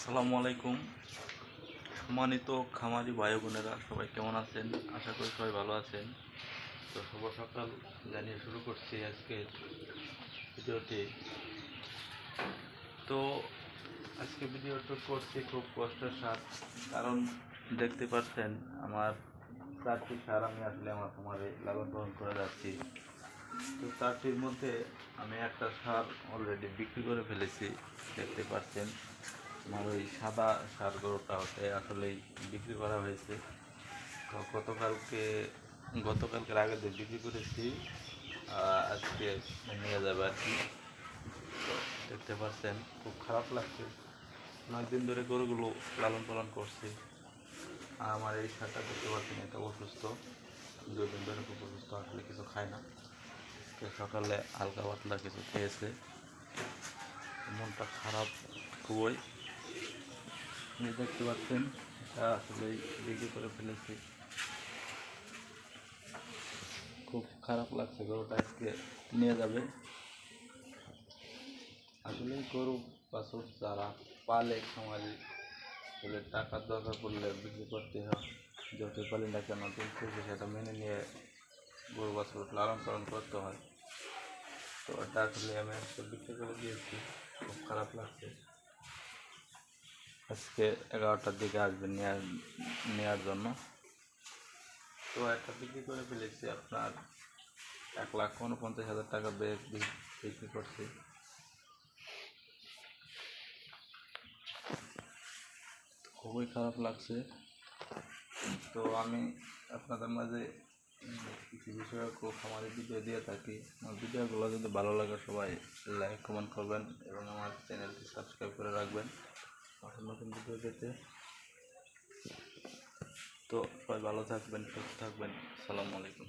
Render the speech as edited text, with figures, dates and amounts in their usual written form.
আসসালামু আলাইকুম। সম্মানিত খামারি ভাই বোনেরা সবাই কেমন আছেন? আশা করি সবাই ভালো আছেন। তো শুভ সকাল জানিয়ে শুরু করছি আজকের ভিডিওটি। তো আজকে ভিডিওটা করছি খুব কষ্টের সাথ, কারণ দেখতে পাচ্ছেন আমার 4টি সার আমি আসলে আমার খামারে লালন পালন করে যাচ্ছি। তো 4টির মধ্যে আমি একটা সার অলরেডি বিক্রি করে ফেলেছি, দেখতে পাচ্ছেন। আমার ওই সাদা সার গরুটা হতে আসলেই বিক্রি করা হয়েছে। তো গতকালকের আগে দিয়ে বিক্রি করেছি, আজকে নিয়ে যাবে আর কি। তো দেখতে পাচ্ছেন খুব খারাপ লাগছে, অনেকদিন ধরে গরুগুলো লালন পালন করছি। আর আমার এই সারটা দেখতে পাচ্ছেন এটা অসুস্থ, 2 দিন ধরে খুব অসুস্থ, আসলে কিছু খায় না। তো সকালে হালকা পাতলা কিছু খেয়েছে, মনটা খারাপ খুবই। দেখতে পাচ্ছেন এটা আসলে বিক্রি করে ফেলেছি, খুব খারাপ লাগছে। গরুটা আজকে নিয়ে যাবে। আসলে গরু বাছুর যারা পালে খামারি, আসলে টাকার দরকার পড়লে বিক্রি করতে হয়। যতই পালি না কেন দিন শেষে সেটা মেনে নিয়ে গরু বাছুর লালন পালন করতে হয়। তো এটা আসলে আমি আজকে বিক্রি করে দিয়েছি, খুব খারাপ লাগছে। আজকে 11টার দিকে আসবেন নেওয়ার জন্য। তো একটা বিক্রি করে ফেলেছি, আপনার 1,49,000 টাকা বিক্রি করছি। খুবই খারাপ লাগছে। তো আমি আপনাদের মাঝে কিছু বিষয়ে খুব খামারের ভিডিও দিয়ে থাকি। আমার ভিডিওগুলো যদি ভালো লাগে সবাই লাইক কমেন্ট করবেন এবং আমার চ্যানেলটি সাবস্ক্রাইব করে রাখবেন নতুন নতুন ভিডিও পেতে। তো সবাই ভালো থাকবেন, সুস্থ থাকবেন। আসসালামু আলাইকুম।